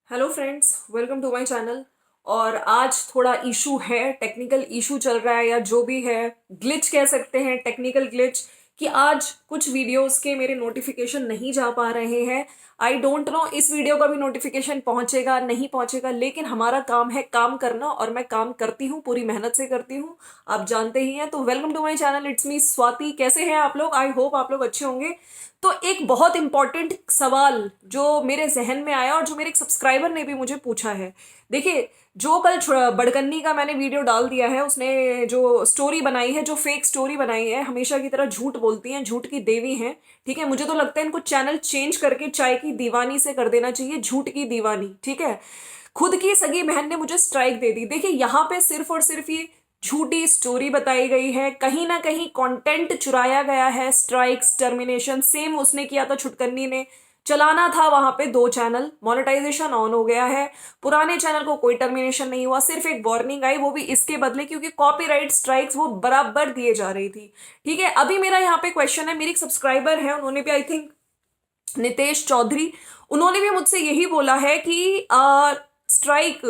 Hello friends, welcome to my channel. और आज थोड़ा इशू है, टेक्निकल इशू चल रहा है या जो भी है, ग्लिच कह सकते हैं, टेक्निकल ग्लिच, कि आज कुछ वीडियोस के मेरे नोटिफिकेशन नहीं जा पा रहे हैं। आई डोंट नो इस वीडियो का भी नोटिफिकेशन पहुंचेगा नहीं पहुंचेगा, लेकिन हमारा काम है काम करना और मैं काम करती हूँ, पूरी मेहनत से करती हूँ, आप जानते ही हैं। तो welcome to my channel, it's me Swati. कैसे हैं आप लोग? आई होप आप लोग अच्छे होंगे। तो एक बहुत इंपॉर्टेंट सवाल जो मेरे जहन में आया और जो मेरे एक सब्सक्राइबर ने भी मुझे पूछा है। देखिए, जो कल बड़कन्नी का मैंने वीडियो डाल दिया है, उसने जो स्टोरी बनाई है, जो फेक स्टोरी बनाई है, हमेशा की तरह झूठ बोलती हैं, झूठ की देवी हैं। ठीक है, मुझे तो लगता है इनको चैनल चेंज करके चाय की दीवानी से कर देना चाहिए, झूठ की दीवानी। ठीक है, खुद की सगी बहन ने मुझे स्ट्राइक दे दी। देखिए, यहाँ पे सिर्फ और सिर्फ ये झूठी स्टोरी बताई गई है, कहीं ना कहीं कंटेंट चुराया गया है। स्ट्राइक्स, टर्मिनेशन सेम उसने किया था, छुटकन्नी ने। चलाना था वहां पे दो चैनल, मोनेटाइजेशन ऑन हो गया है, पुराने चैनल को कोई टर्मिनेशन नहीं हुआ, सिर्फ एक वार्निंग आई, वो भी इसके बदले क्योंकि कॉपीराइट स्ट्राइक्स वो बराबर दिए जा रही थी। ठीक है, अभी मेरा यहाँ पे क्वेश्चन है, मेरी एक सब्सक्राइबर है, उन्होंने भी आई थिंक नितेश चौधरी, उन्होंने भी मुझसे यही बोला है कि स्ट्राइक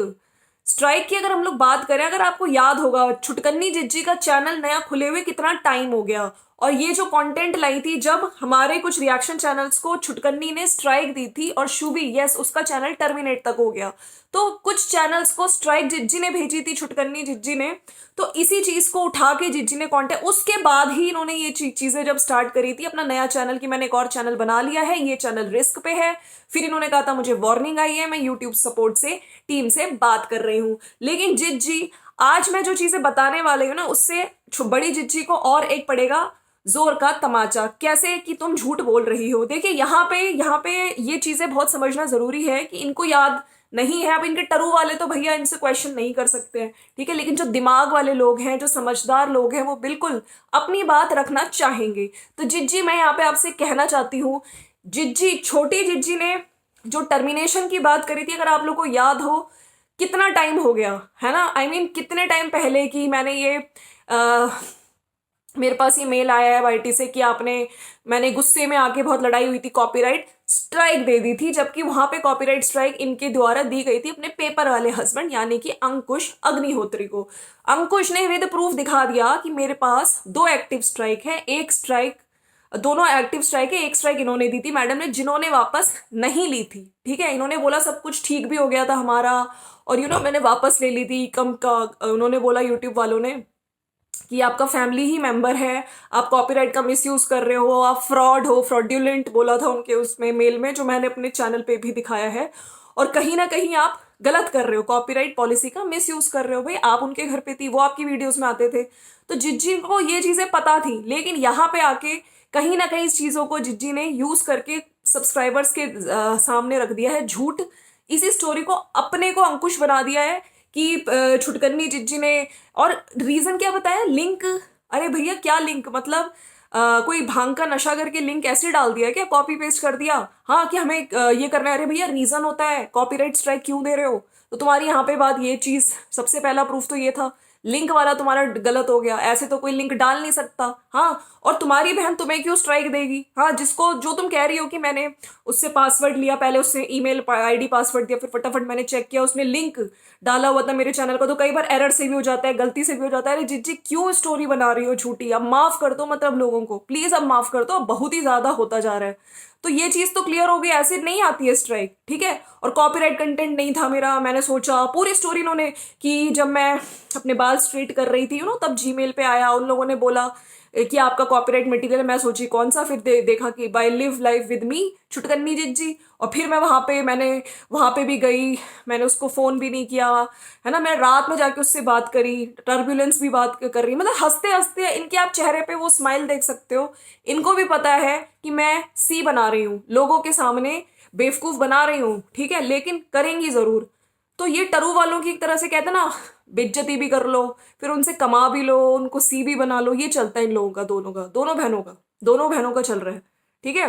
स्ट्राइक की अगर हम लोग बात करें, अगर आपको याद होगा, छुटकन्नी जिज्जी का चैनल नया खुले हुए कितना टाइम हो गया, और ये जो कंटेंट लाई थी, जब हमारे कुछ रिएक्शन चैनल्स को छुटकन्नी ने स्ट्राइक दी थी, और शुभी, यस, उसका चैनल टर्मिनेट तक हो गया। तो कुछ चैनल्स को स्ट्राइक जिज्जी ने भेजी थी, छुटकन्नी जिज्जी ने। तो इसी चीज को उठा के जिज्जी ने कॉन्टेंट, उसके बाद ही इन्होंने ये चीजें जब स्टार्ट करी थी अपना नया चैनल की, मैंने एक और चैनल बना लिया है, ये चैनल रिस्क पे है। फिर इन्होंने कहा था मुझे वार्निंग आई है, मैं यूट्यूब सपोर्ट से टीम से बात कर रही हूँ। लेकिन जिज्जी, आज मैं जो चीजें बताने वाली हूँ ना, उससे बड़ी जिज्जी को और एक पड़ेगा जोर का तमाचा। कैसे कि तुम झूठ बोल रही हो। देखिए, यहाँ पे ये चीजें बहुत समझना जरूरी है कि इनको याद नहीं है। अब इनके टरू वाले तो भैया इनसे क्वेश्चन नहीं कर सकते हैं, ठीक है, लेकिन जो दिमाग वाले लोग हैं, जो समझदार लोग हैं, वो बिल्कुल अपनी बात रखना चाहेंगे। तो जिज्जी, मैं यहाँ पे आपसे कहना चाहती हूँ, जिज्जी, छोटी जिज्जी ने जो टर्मिनेशन की बात करी थी, अगर आप लोग को याद हो, कितना टाइम हो गया है ना, आई मीन कितने टाइम पहले की मैंने ये मेरे पास ये मेल आया है वाईटी से कि मैंने गुस्से में आके, बहुत लड़ाई हुई थी, कॉपीराइट स्ट्राइक दे दी थी, जबकि वहां पे कॉपीराइट स्ट्राइक इनके द्वारा दी गई थी अपने पेपर वाले हस्बैंड यानी कि अंकुश अग्निहोत्री को। अंकुश ने विद प्रूफ दिखा दिया कि मेरे पास दो एक्टिव स्ट्राइक है, एक स्ट्राइक, दोनों एक्टिव स्ट्राइक है, एक स्ट्राइक इन्होंने दी थी मैडम ने, जिन्होंने वापस नहीं ली थी। ठीक है, इन्होंने बोला सब कुछ ठीक भी हो गया था हमारा, और मैंने वापस ले ली थी कम का। उन्होंने बोला यूट्यूब वालों ने कि आपका फैमिली ही मेंबर है, आप कॉपीराइट का मिसयूज कर रहे हो, आप फ्रॉड हो, फ्रॉड्यूलेंट बोला था उनके उसमें मेल में, जो मैंने अपने चैनल पे भी दिखाया है, और कहीं ना कहीं आप गलत कर रहे हो, कॉपीराइट पॉलिसी का मिसयूज कर रहे हो। भाई, आप उनके घर पे थी, वो आपकी वीडियोस में आते थे, तो जिज्जी को ये चीजें पता थी, लेकिन यहाँ पे आके कहीं ना कहीं इस चीजों को जिज्जी ने यूज करके सब्सक्राइबर्स के सामने रख दिया है झूठ। इसी स्टोरी को अपने को अंकुश बना दिया है कि छुटकन्नी जिज्जी ने, और रीजन क्या बताया, लिंक। अरे भैया, क्या लिंक? मतलब कोई भांग का नशा करके लिंक ऐसे डाल दिया क्या, कॉपी पेस्ट कर दिया, हाँ कि हमें ये करना है। अरे भैया, रीजन होता है, कॉपीराइट स्ट्राइक क्यों दे रहे हो? तो तुम्हारी यहाँ पे बात, ये चीज सबसे पहला प्रूफ तो ये था, लिंक वाला तुम्हारा गलत हो गया, ऐसे तो कोई लिंक डाल नहीं सकता। हाँ, और तुम्हारी बहन तुम्हें क्यों स्ट्राइक देगी? हाँ, जिसको, जो तुम कह रही हो कि मैंने उससे पासवर्ड लिया, पहले उससे ईमेल आईडी पासवर्ड दिया, फिर फटाफट मैंने चेक किया, उसने लिंक डाला हुआ था मेरे चैनल का, तो कई बार एरर से भी हो जाता है, गलती से भी हो जाता है। अरे जिज्जी, क्यों स्टोरी बना रही हो झूठी? अब माफ कर दो, मतलब लोगों को प्लीज अब माफ कर दो, अब बहुत ही ज्यादा होता जा रहा है। तो ये चीज तो क्लियर हो गई, ऐसे नहीं आती है स्ट्राइक, ठीक है। और कॉपीराइट कंटेंट नहीं था मेरा, मैंने सोचा पूरी स्टोरी इन्होंने, कि जब मैं अपने बाल स्ट्रेट कर रही थी तब जीमेल पे आया, उन लोगों ने बोला कि आपका कॉपीराइट मटेरियल है। मैं सोची कौन सा, फिर देखा कि bye live life with me Chutkanni जिज्जी, और फिर मैंने वहां पे भी गई, मैंने उसको फोन भी नहीं किया, है ना, मैं रात में जाके उससे बात करी, टर्बुलेंस भी बात कर रही, मतलब हंसते हंसते इनके आप चेहरे पे वो स्माइल देख सकते हो। इनको भी पता है कि मैं सी बना रही हूँ, लोगों के सामने बेवकूफ बना रही हूँ, ठीक है, लेकिन करेंगी जरूर। तो ये टरू वालों की एक तरह से कहते हैं ना, बेइज्जती भी कर लो, फिर उनसे कमा भी लो, उनको सी भी बना लो, ये चलता है इन लोगों का, दोनों बहनों का चल रहा है। ठीक है,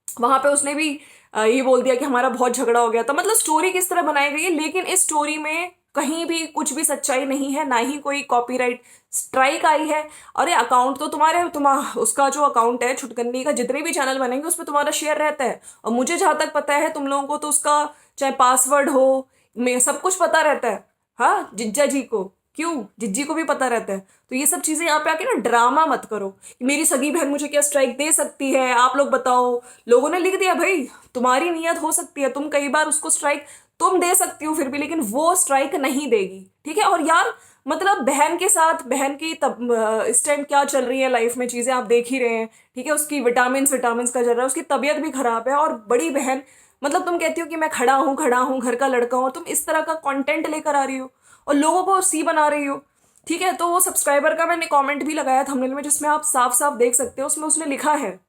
वहां पे उसने भी ये बोल दिया कि हमारा बहुत झगड़ा हो गया था। मतलब स्टोरी किस तरह बनाई गई है, लेकिन इस स्टोरी में कहीं भी कुछ भी सच्चाई नहीं है, ना ही कोई कॉपीराइट स्ट्राइक आई है। अरे अकाउंट तो उसका जो अकाउंट है छुटकन्नी का, जितने भी चैनल बनेंगे उसमें तुम्हारा शेयर रहता है। और मुझे जहां तक पता है तुम लोगों को तो उसका चाहे पासवर्ड हो, मैं सब कुछ पता रहता है। हाँ, जिज्जा जी को क्यों, जिज्जी को भी पता रहता है। तो ये सब चीजें यहाँ पे आके ना ड्रामा मत करो कि मेरी सगी बहन मुझे क्या स्ट्राइक दे सकती है, आप लोग बताओ। लोगों ने लिख दिया भाई, तुम्हारी नीयत हो सकती है, तुम कई बार उसको स्ट्राइक तुम दे सकती हो फिर भी, लेकिन वो स्ट्राइक नहीं देगी, ठीक है। और यार मतलब बहन के साथ, बहन की तब इस टाइम क्या चल रही है लाइफ में चीजें आप देख ही रहे हैं, ठीक है। उसकी विटामिन का चल रहा है, उसकी तबीयत भी खराब है, और बड़ी बहन मतलब तुम कहती हो कि मैं खड़ा हूँ घर का लड़का हूँ, तुम इस तरह का कंटेंट लेकर आ रही हो और लोगों को सी बना रही हो, ठीक है। तो वो सब्सक्राइबर का मैंने कमेंट भी लगाया थंबनेल में, जिसमें आप साफ साफ देख सकते हो, उसमें उसने लिखा है,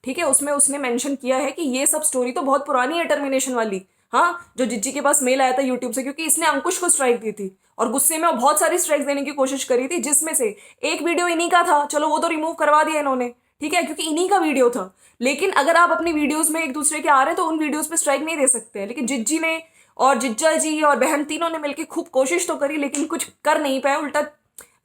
ठीक है, उसमें उसने मेंशन किया है कि ये सब स्टोरी तो बहुत पुरानी है टर्मिनेशन वाली। हाँ, जो जिज्जी के पास मेल आया था यूट्यूब से, क्योंकि इसने अंकुश को स्ट्राइक दी थी और गुस्से में वो बहुत सारी स्ट्राइक्स देने की कोशिश करी थी, जिसमें से एक वीडियो इन्हीं का था। चलो वो तो रिमूव करवा दिया इन्होंने, ठीक है, क्योंकि इन्हीं का वीडियो था। लेकिन अगर आप अपनी वीडियोस में एक दूसरे के आ रहे हैं तो उन वीडियोस पे स्ट्राइक नहीं दे सकते। लेकिन जिज्जी ने और जिज्जा जी और बहन तीनों ने मिलकर खूब कोशिश तो करी, लेकिन कुछ कर नहीं पाए। उल्टा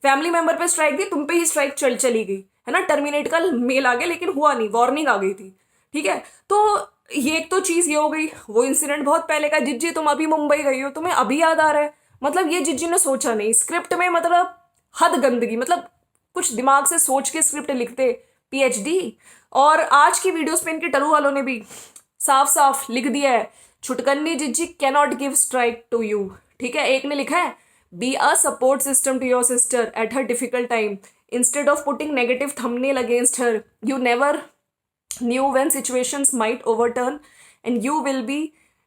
फैमिली मेंबर पे स्ट्राइक दी, तुम पे ही स्ट्राइक चली गई है ना। टर्मिनेट का मेल आ गया लेकिन हुआ नहीं, वार्निंग आ गई थी, ठीक है। तो ये एक तो चीज ये हो गई। वो इंसिडेंट बहुत पहले का। जिज्जी तुम अभी मुंबई गई हो, तुम्हें अभी याद आ रहा है, मतलब ये जिज्जी ने सोचा नहीं स्क्रिप्ट में, मतलब हद गंदगी, मतलब कुछ दिमाग से सोच के स्क्रिप्ट लिखते, पीएचडी। और आज की वीडियोस पे इनके टरू वालों ने भी साफ साफ लिख दिया है, छुटकन्नी जिज्जी cannot give strike to you, ठीक है। एक ने लिखा है, be a support system to your sister at her difficult time instead of putting negative thumbnail against her, you never knew when situations might overturn and you will be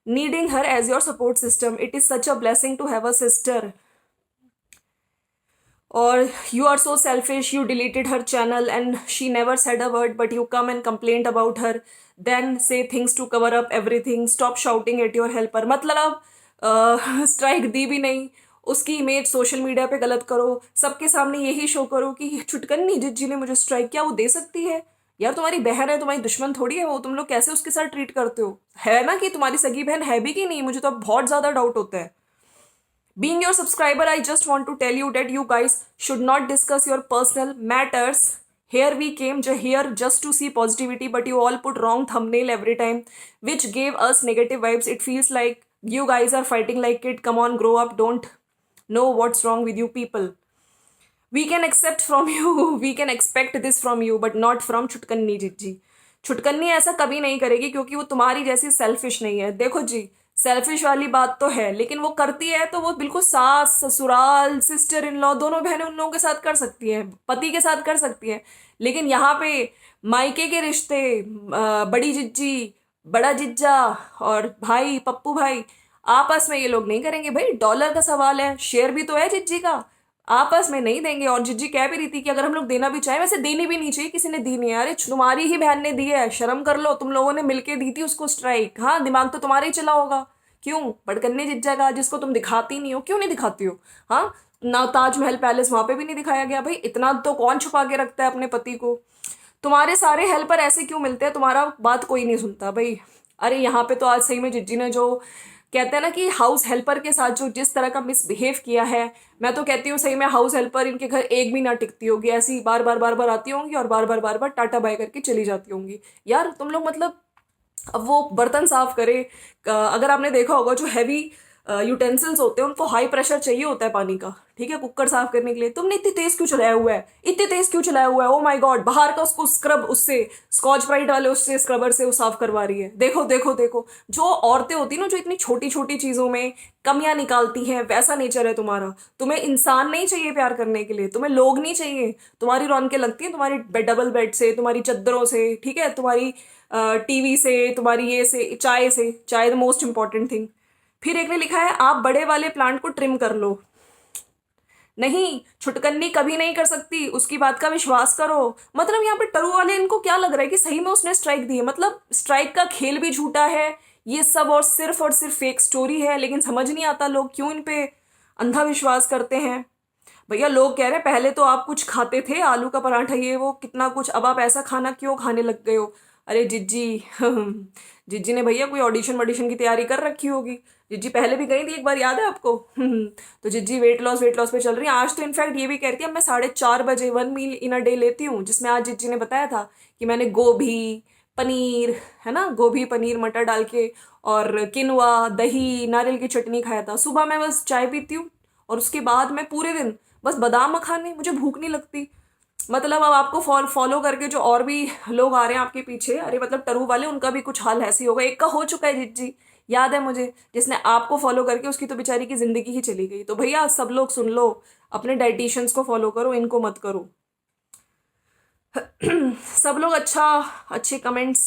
needing her as your support system. It is such a blessing to have a sister. Or you are so selfish, you deleted her channel and she never said a word, but you come and complained about her, then say things to cover up everything. Stop shouting at your helper. मतलब strike दी भी नहीं, उसकी image social media पे गलत करो, सबके सामने यही शो करो कि छुटकन्नी जिज्जी ने मुझे स्ट्राइक किया। वो दे सकती है यार, तुम्हारी बहन है, तुम्हारी दुश्मन थोड़ी है वो। तुम लोग कैसे उसके साथ ट्रीट करते हो, है ना कि तुम्हारी सगी बहन है भी कि नहीं, मुझे तो अब बहुत ज्यादा डाउट होता है। Being your subscriber, I just want to tell you that you guys should not discuss your personal matters. Here we came here just to see positivity, but you all put wrong thumbnail every time, which gave us negative vibes. It feels like you guys are fighting like kid. Come on, grow up. Don't know what's wrong with you people. We can accept from you, we can expect this from you, but not from छुटकन्नी जिज्जी। छुटकन्नी ऐसा कभी नहीं करेगी क्योंकि वो तुम्हारी जैसी selfish नहीं है। देखो जी, सेल्फिश वाली बात तो है, लेकिन वो करती है तो वो बिल्कुल सास ससुराल सिस्टर इन लॉ दोनों बहनें उन लोगों के साथ कर सकती है, पति के साथ कर सकती है। लेकिन यहाँ पे मायके के रिश्ते, बड़ी जिज्जी, बड़ा जिज्जा और भाई पप्पू भाई, आपस में ये लोग नहीं करेंगे भाई। डॉलर का सवाल है, शेयर भी तो है जिज्जी का, आपस में नहीं देंगे। और जिज्जी कह भी रही थी कि अगर हम लोग देना भी चाहे, वैसे देनी भी नहीं चाहिए, किसी ने दी नहीं है। अरे तुम्हारी ही बहन ने दी है, शर्म कर लो, तुम लोगों ने मिलके दी थी उसको स्ट्राइक। हाँ, दिमाग तो तुम्हारा ही चला होगा। क्यों भड़कन्ने जिज्जा का, जिसको तुम दिखाती नहीं हो, क्यों नहीं दिखाती हो? हाँ, ना ताजमहल पैलेस वहां पे भी नहीं दिखाया गया भाई। इतना तो कौन छुपा के रखता है अपने पति को? तुम्हारे सारे हेल्पर ऐसे क्यों मिलते हैं, तुम्हारा बात कोई नहीं सुनता भाई। अरे यहाँ पे तो आज सही में जिज्जी ने जो कहते हैं ना कि हाउस हेल्पर के साथ जो जिस तरह का मिसबिहेव किया है, मैं तो कहती हूँ सही में हाउस हेल्पर इनके घर एक भी ना टिकती होगी। ऐसी बार बार आती होंगी और बार बार टाटा बाय करके चली जाती होंगी। यार तुम लोग मतलब, अब वो बर्तन साफ करे, अगर आपने देखा होगा जो हैवी यूटेंसिल्स होते हैं उनको हाई प्रेशर चाहिए होता है पानी का, ठीक है, कुकर साफ करने के लिए। तुमने इतनी तेज क्यों चलाया हुआ है, इतनी तेज क्यों चलाया हुआ है? ओ माय गॉड, बाहर का उसको स्क्रब, उससे स्कॉच ब्राइट वाले उससे स्क्रबर से वो साफ करवा रही है। देखो देखो देखो, जो औरतें होती है ना, जो इतनी छोटी छोटी चीजों में कमियां निकालती हैं, वैसा नेचर है तुम्हारा। तुम्हें इंसान नहीं चाहिए प्यार करने के लिए, तुम्हें लोग नहीं चाहिए। तुम्हारी रौनकें लगती हैं तुम्हारी डबल बेड से, तुम्हारी चद्दरों से, ठीक है, तुम्हारी टीवी से, तुम्हारी ये से, चाय द मोस्ट इंपॉर्टेंट थिंग। फिर एक ने लिखा है, आप बड़े वाले प्लांट को ट्रिम कर लो। नहीं, छुटकन्नी कभी नहीं कर सकती, उसकी बात का विश्वास करो। मतलब यहाँ पे टरू वाले, इनको क्या लग रहा है कि सही में उसने स्ट्राइक दी है? मतलब स्ट्राइक का खेल भी झूठा है ये सब, और सिर्फ फेक स्टोरी है। लेकिन समझ नहीं आता लोग क्यों इन पे अंधा विश्वास करते हैं। भैया लोग कह रहे हैं पहले तो आप कुछ खाते थे, आलू का पराठा ये वो कितना कुछ, अब आप ऐसा खाना क्यों खाने लग गए हो? अरे जिज्जी जिज्जी ने भैया कोई ऑडिशन वॉडिशन की तैयारी कर रखी होगी। जिज्जी पहले भी गई थी एक बार, याद है आपको? तो जिज्जी वेट लॉस पे चल रही है। आज तो इनफैक्ट ये भी कहती है मैं 4:30 बजे 1 मील इन अ डे लेती हूँ, जिसमें आज जिज्जी ने बताया था कि मैंने गोभी पनीर, है ना, गोभी पनीर मटर डाल के और किनवा दही नारियल की चटनी खाया था। सुबह मैं बस चाय पीती हूँ और उसके बाद मैं पूरे दिन बस बादाम मखाने, मुझे भूख नहीं लगती। मतलब अब आपको फॉलो करके जो और भी लोग आ रहे हैं आपके पीछे, अरे मतलब टरू वाले, उनका भी कुछ हाल ऐसे ही होगा। एक का हो चुका है जिज्जी, याद है मुझे, जिसने आपको फॉलो करके उसकी तो बेचारी की जिंदगी ही चली गई। तो भैया सब लोग सुन लो, अपने डाइटिशियंस को फॉलो करो, इनको मत करो। सब लोग अच्छे कमेंट्स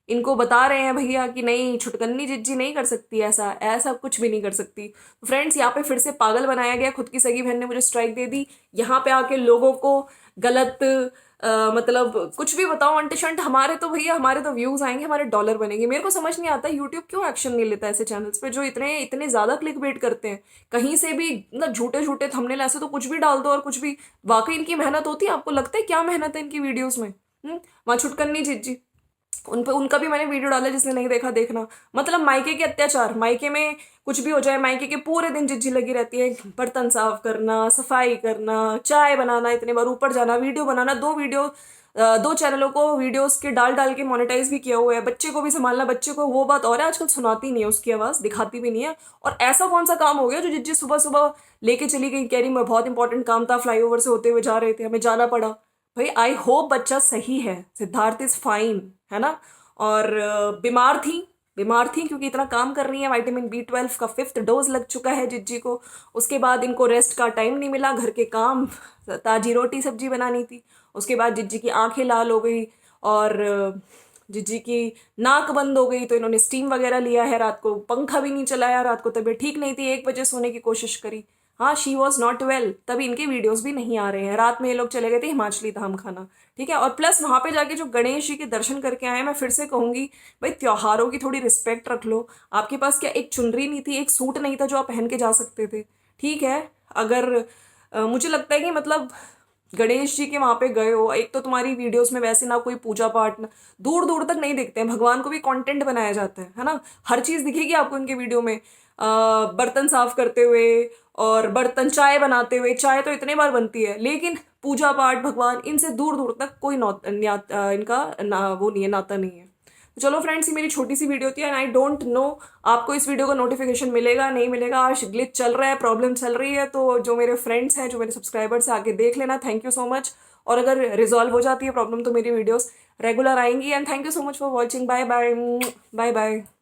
इनको बता रहे हैं भैया कि नहीं, छुटकन्नी जिज्जी नहीं कर सकती, ऐसा ऐसा कुछ भी नहीं कर सकती। फ्रेंड्स, यहाँ पे फिर से पागल बनाया गया, खुद की सगी बहन ने मुझे स्ट्राइक दे दी। यहाँ पे आके लोगों को गलत मतलब कुछ भी बताओ अंट शंट, हमारे तो भैया, हमारे तो व्यूज आएंगे, हमारे डॉलर बनेंगे। मेरे को समझ नहीं आता यूट्यूब क्यों एक्शन नहीं लेता ऐसे चैनल्स पे जो इतने इतने ज्यादा क्लिक बेट करते हैं। कहीं से भी मतलब झूठे झूठे थंबनेल ऐसे तो कुछ भी डाल दो और कुछ भी। वाकई इनकी मेहनत होती है? आपको लगता है क्या मेहनत है इनकी वीडियोस में? वहां छुटकन्नी जिज्जी, उन पे उनका भी मैंने वीडियो डाला, जिसने नहीं देखा देखना। मतलब मायके के अत्याचार, मायके में कुछ भी हो जाए, मायके के पूरे दिन जिज्जी लगी रहती है, बर्तन साफ करना, सफाई करना, चाय बनाना, इतने बार ऊपर जाना, वीडियो बनाना। दो चैनलों को वीडियोस के डाल डाल के मोनेटाइज भी किया हुआ है। बच्चे को भी संभालना, बच्चे को वो बात और है आजकल सुनाती नहीं है, उसकी आवाज दिखाती भी नहीं है। और ऐसा कौन सा काम हो गया जो जिज्जी सुबह सुबह लेके चली गई, कह रही मैं बहुत इंपॉर्टेंट काम था, फ्लाईओवर से होते हुए जा रहे थे, हमें जाना पड़ा। भाई आई होप बच्चा सही है, सिद्धार्थ इज फाइन, है ना। और बीमार थी क्योंकि इतना काम कर रही है। विटामिन B12 का 5th डोज लग चुका है जिज्जी को। उसके बाद इनको रेस्ट का टाइम नहीं मिला, घर के काम, ताजी रोटी सब्जी बनानी थी। उसके बाद जिज्जी की आंखें लाल हो गई और जिज्जी की नाक बंद हो गई, तो इन्होंने स्टीम वगैरह लिया है। रात को पंखा भी नहीं चलाया, रात को तबीयत ठीक नहीं थी, 1 बजे सोने की कोशिश करी। हाँ, शी वॉज नॉट वेल, तभी इनके वीडियोस भी नहीं आ रहे हैं। रात में ये लोग चले गए थे हिमाचली धाम खाना, ठीक है। और प्लस वहां पे जाके जो गणेश जी के दर्शन करके आए, मैं फिर से कहूंगी भाई त्योहारों की थोड़ी रिस्पेक्ट रख लो। आपके पास क्या एक चुनरी नहीं थी, एक सूट नहीं था जो आप पहन के जा सकते थे? ठीक है, अगर मुझे लगता है कि मतलब गणेश जी के वहां पे गए हो, एक तो तुम्हारी वीडियोस में वैसे ना कोई पूजा पाठ, ना दूर दूर तक नहीं दिखते हैं, भगवान को भी कंटेंट बनाया जाता है ना। हर चीज दिखेगी आपको इनके वीडियो में, बर्तन साफ करते हुए और बर्तन चाय बनाते हुए। चाय तो इतने बार बनती है, लेकिन पूजा पाठ भगवान इनसे दूर दूर तक कोई इनका वो नहीं है, नाता नहीं है। तो चलो फ्रेंड्स, ये मेरी छोटी सी वीडियो थी एंड आई डोंट नो आपको इस वीडियो का नोटिफिकेशन मिलेगा नहीं मिलेगा। आज ग्लिच चल रहा है, प्रॉब्लम चल रही है, तो जो मेरे फ्रेंड्स हैं, जो मेरे सब्सक्राइबर्स हैं, आगे देख लेना। Thank you so much. और अगर रिजॉल्व हो जाती है प्रॉब्लम तो मेरी वीडियोस रेगुलर आएंगी। And thank you so much for watching. Bye bye, bye bye.